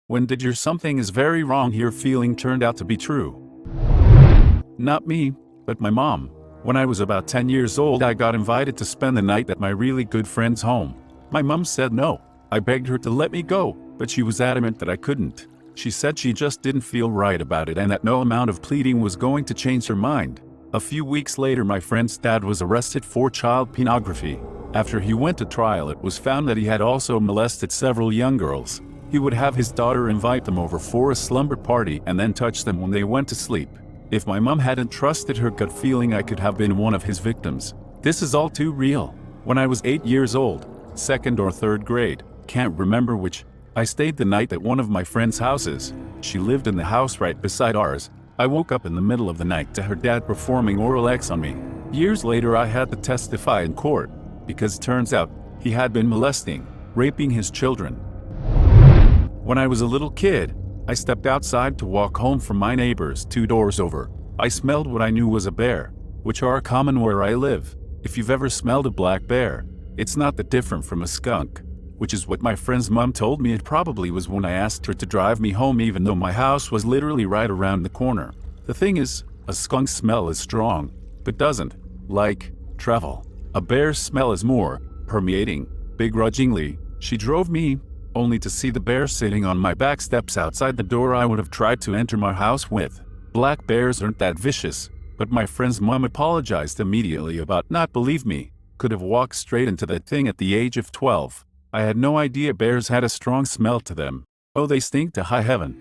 When did your something is very wrong here feeling turned out to be true? Not me, but my mom. When I was about 10 years old, I got invited to spend the night at my really good friend's home. My mom said no. I begged her to let me go, but she was adamant that I couldn't. She said she just didn't feel right about it and that no amount of pleading was going to change her mind. A few weeks later, my friend's dad was arrested for child pornography. After he went to trial, it was found that he had also molested several young girls. He would have his daughter invite them over for a slumber party and then touch them when they went to sleep. If my mom hadn't trusted her gut feeling, I could have been one of his victims. This is all too real. When I was 8 years old, second or third grade, can't remember which, I stayed the night at one of my friend's houses. She lived in the house right beside ours. I woke up in the middle of the night to her dad performing oral sex on me. Years later, I had to testify in court, because turns out he had been molesting, raping his children. When I was a little kid, I stepped outside to walk home from my neighbors 2 doors over. I smelled what I knew was a bear, which are common where I live. If you've ever smelled a black bear, it's not that different from a skunk, which is what my friend's mom told me it probably was when I asked her to drive me home even though my house was literally right around the corner. The thing is, a skunk's smell is strong, but doesn't, like, travel. A bear's smell is more permeating. Begrudgingly, she drove me, only to see the bear sitting on my back steps outside the door I would have tried to enter my house with. Black bears aren't that vicious, but my friend's mom apologized immediately about not believe me. Could have walked straight into that thing at the age of 12. I had no idea bears had a strong smell to them. Oh, they stink to high heaven.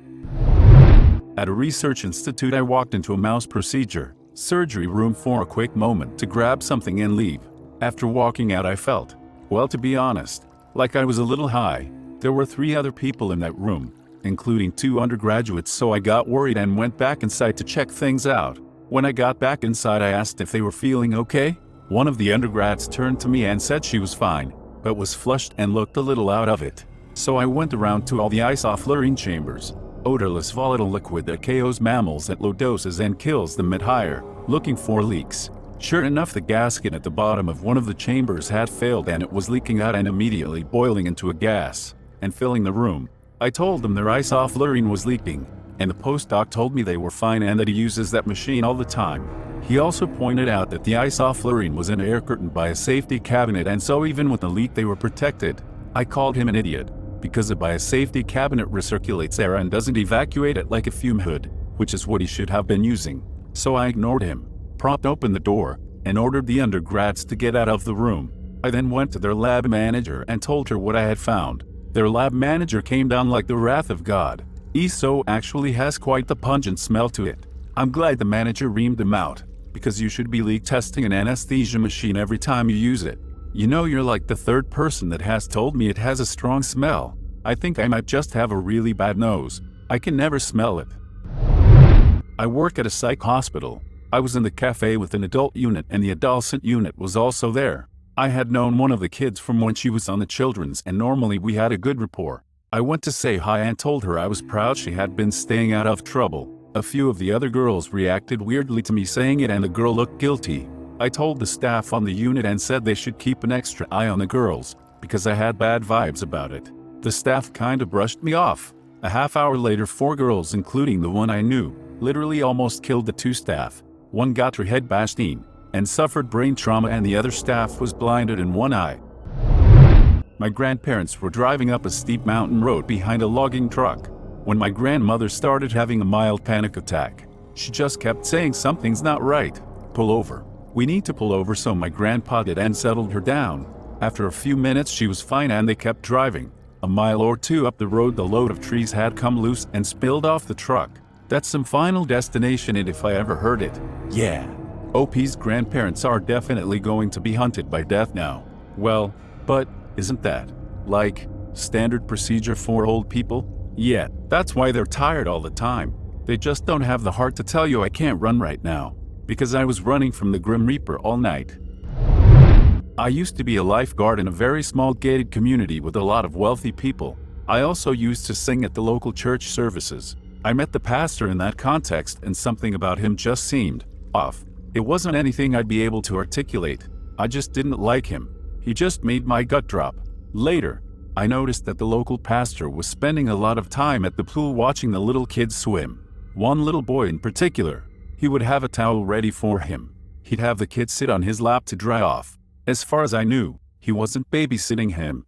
At a research institute, I walked into a mouse procedure surgery room for a quick moment to grab something and leave. After walking out, I felt, well, to be honest, like I was a little high. There were 3 other people in that room, including 2 undergraduates, so I got worried and went back inside to check things out. When I got back inside, I asked if they were feeling okay. One of the undergrads turned to me and said she was fine, but was flushed and looked a little out of it. So I went around to all the isoflurane chambers, odorless volatile liquid that KOs mammals at low doses and kills them at higher, looking for leaks. Sure enough, the gasket at the bottom of one of the chambers had failed and it was leaking out and immediately boiling into a gas and filling the room. I told them their isoflurane was leaking, and the postdoc told me they were fine and that he uses that machine all the time. He also pointed out that the isoflurane was in an air curtain by a safety cabinet, and so even with the leak they were protected. I called him an idiot, because a biosafety cabinet recirculates air and doesn't evacuate it like a fume hood, which is what he should have been using. So I ignored him, propped open the door, and ordered the undergrads to get out of the room. I then went to their lab manager and told her what I had found. Their lab manager came down like the wrath of God. ESO actually has quite the pungent smell to it. I'm glad the manager reamed him out, because you should be leak testing an anesthesia machine every time you use it. You know, you're like the 3rd person that has told me it has a strong smell. I think I might just have a really bad nose. I can never smell it. I work at a psych hospital. I was in the cafe with an adult unit and the adolescent unit was also there. I had known one of the kids from when she was on the children's and normally we had a good rapport. I went to say hi and told her I was proud she had been staying out of trouble. A few of the other girls reacted weirdly to me saying it and the girl looked guilty. I told the staff on the unit and said they should keep an extra eye on the girls, because I had bad vibes about it. The staff kinda brushed me off. A half hour later, 4 girls, including the one I knew, literally almost killed the 2 staff. One got her head bashed in and suffered brain trauma, and the other staff was blinded in one eye. My grandparents were driving up a steep mountain road behind a logging truck when my grandmother started having a mild panic attack. She just kept saying something's not right. Pull over. We need to pull over, so my grandpa did and settled her down. After a few minutes she was fine and they kept driving. A mile or 2 up the road, the load of trees had come loose and spilled off the truck. That's some Final Destination it if I ever heard it. Yeah. OP's grandparents are definitely going to be hunted by death now. Well, but isn't that, like, standard procedure for old people? Yeah, that's why they're tired all the time. They just don't have the heart to tell you I can't run right now, because I was running from the Grim Reaper all night. I used to be a lifeguard in a very small gated community with a lot of wealthy people. I also used to sing at the local church services. I met the pastor in that context and something about him just seemed off. It wasn't anything I'd be able to articulate. I just didn't like him. He just made my gut drop. Later, I noticed that the local pastor was spending a lot of time at the pool watching the little kids swim. One little boy in particular, he would have a towel ready for him. He'd have the kid sit on his lap to dry off. As far as I knew, he wasn't babysitting him.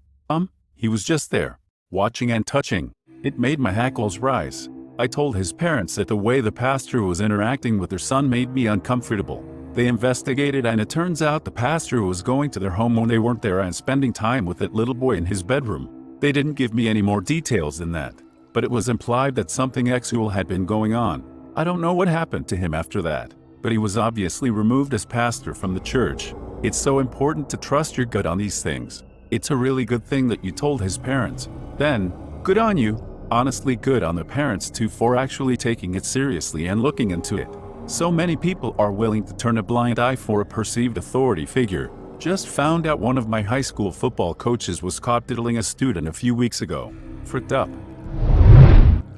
He was just there, watching and touching. It made my hackles rise. I told his parents that the way the pastor was interacting with their son made me uncomfortable. They investigated, and it turns out the pastor was going to their home when they weren't there and spending time with that little boy in his bedroom. They didn't give me any more details than that, but it was implied that something sexual had been going on. I don't know what happened to him after that, but he was obviously removed as pastor from the church. It's so important to trust your gut on these things. It's a really good thing that you told his parents. Then, good on you. Honestly, good on the parents too for actually taking it seriously and looking into it. So many people are willing to turn a blind eye for a perceived authority figure. Just found out one of my high school football coaches was caught diddling a student a few weeks ago. Fricked up.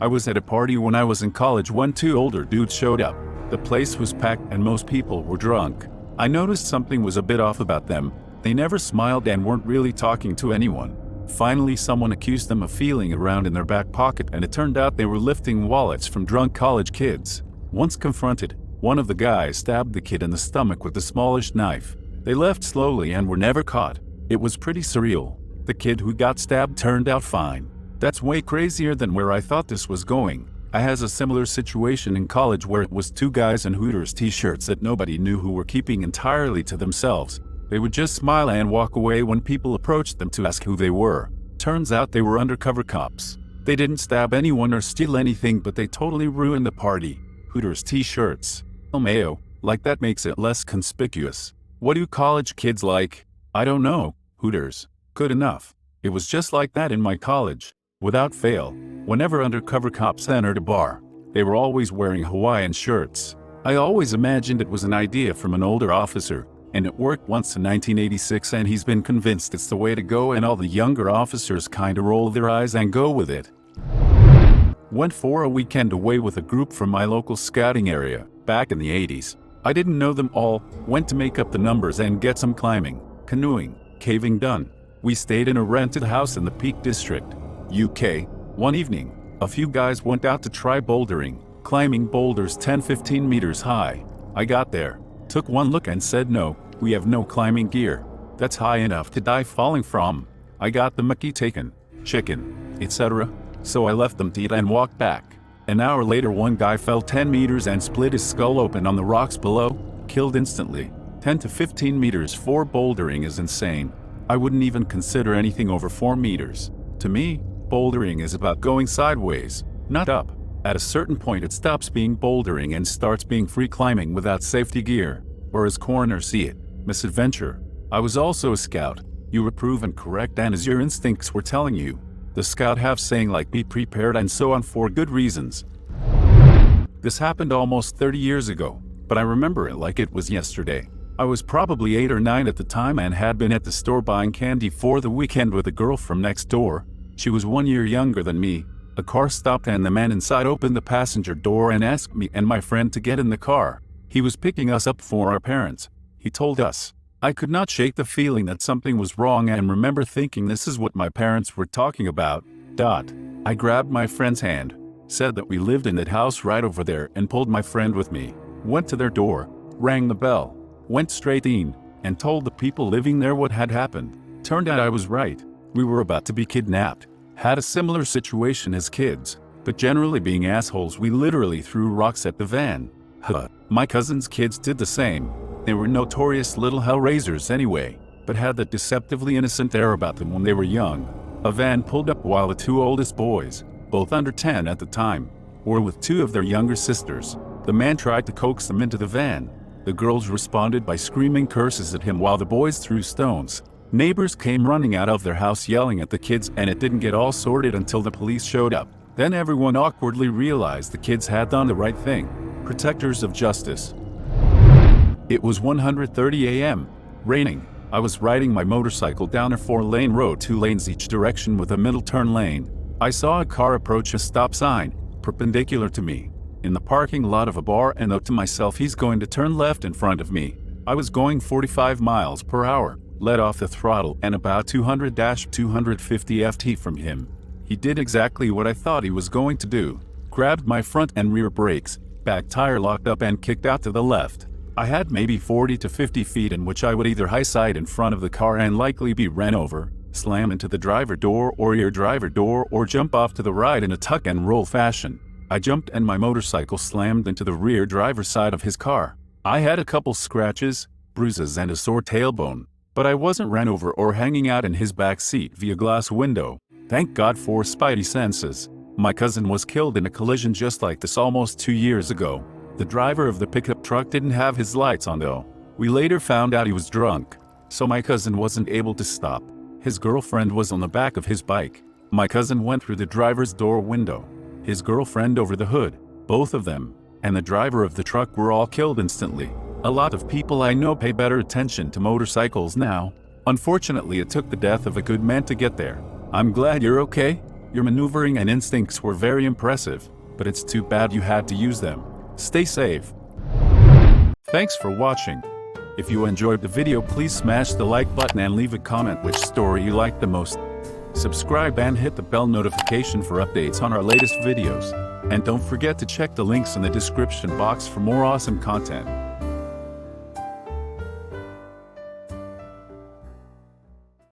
I was at a party when I was in college when two older dudes showed up. The place was packed and most people were drunk. I noticed something was a bit off about them. They never smiled and weren't really talking to anyone. Finally, someone accused them of feeling around in their back pocket, and it turned out they were lifting wallets from drunk college kids. Once confronted, one of the guys stabbed the kid in the stomach with a smallish knife. They left slowly and were never caught. It was pretty surreal. The kid who got stabbed turned out fine. That's way crazier than where I thought this was going. I had a similar situation in college where it was two guys in Hooters t-shirts that nobody knew who were keeping entirely to themselves. They would just smile and walk away when people approached them to ask who they were. Turns out they were undercover cops. They didn't stab anyone or steal anything, but they totally ruined the party. Hooters t-shirts. Mayo, like that makes it less conspicuous. What do college kids like? I don't know. Hooters. Good enough. It was just like that in my college. Without fail, whenever undercover cops entered a bar, they were always wearing Hawaiian shirts. I always imagined it was an idea from an older officer. And it worked once in 1986, and he's been convinced it's the way to go, and all the younger officers kinda roll their eyes and go with it. Went for a weekend away with a group from my local scouting area, back in the 80s. I didn't know them all, went to make up the numbers and get some climbing, canoeing, caving done. We stayed in a rented house in the Peak District, UK. One evening, a few guys went out to try bouldering, climbing boulders 10-15 meters high. I got there, took one look and said no, we have no climbing gear. That's high enough to die falling from. I got the mucky taken, chicken, etc. So I left them to eat and walked back. An hour later, one guy fell 10 meters and split his skull open on the rocks below, killed instantly. 10 to 15 meters for bouldering is insane. I wouldn't even consider anything over 4 meters. To me, bouldering is about going sideways, not up. At a certain point it stops being bouldering and starts being free climbing without safety gear, or as coroners see it, misadventure. I was also a scout. You were proven correct, and as your instincts were telling you. The scout have saying like be prepared and so on for good reasons. This happened almost 30 years ago, but I remember it like it was yesterday. I was probably 8 or 9 at the time and had been at the store buying candy for the weekend with a girl from next door. She was 1 year younger than me. The car stopped and the man inside opened the passenger door and asked me and my friend to get in the car. He was picking us up for our parents. He told us. I could not shake the feeling that something was wrong and remember thinking this is what my parents were talking about. I grabbed my friend's hand, said that we lived in that house right over there and pulled my friend with me. Went to their door, rang the bell, went straight in, and told the people living there what had happened. Turned out I was right. We were about to be kidnapped. Had a similar situation as kids, but generally being assholes, we literally threw rocks at the van. My cousin's kids did the same. They were notorious little hellraisers anyway, but had that deceptively innocent air about them when they were young. A van pulled up while the two oldest boys, both under 10 at the time, were with 2 of their younger sisters. The man tried to coax them into the van. The girls responded by screaming curses at him while the boys threw stones. Neighbors came running out of their house yelling at the kids, and it didn't get all sorted until the police showed up. Then everyone awkwardly realized the kids had done the right thing. Protectors of justice. It was 1:30 a.m., raining. I was riding my motorcycle down a 4-lane road, 2 lanes each direction with a middle turn lane. I saw a car approach a stop sign, perpendicular to me, in the parking lot of a bar, and thought to myself, he's going to turn left in front of me. I was going 45 miles per hour. let off the throttle and about 200-250 ft from him. He did exactly what I thought he was going to do. Grabbed my front and rear brakes, back tire locked up and kicked out to the left. I had maybe 40 to 50 feet in which I would either high side in front of the car and likely be ran over, slam into the driver door or rear driver door, or jump off to the right in a tuck and roll fashion. I jumped and my motorcycle slammed into the rear driver's side of his car. I had a couple scratches, bruises and a sore tailbone, but I wasn't ran over or hanging out in his back seat via glass window. Thank God for spidey senses. My cousin was killed in a collision just like this almost 2 years ago. The driver of the pickup truck didn't have his lights on though. We later found out he was drunk, so my cousin wasn't able to stop. His girlfriend was on the back of his bike. My cousin went through the driver's door window. His girlfriend over the hood, both of them, and the driver of the truck were all killed instantly. A lot of people I know pay better attention to motorcycles now. Unfortunately, it took the death of a good man to get there. I'm glad you're okay. Your maneuvering and instincts were very impressive, but it's too bad you had to use them. Stay safe. Thanks for watching. If you enjoyed the video, please smash the like button and leave a comment which story you liked the most. Subscribe and hit the bell notification for updates on our latest videos. And don't forget to check the links in the description box for more awesome content.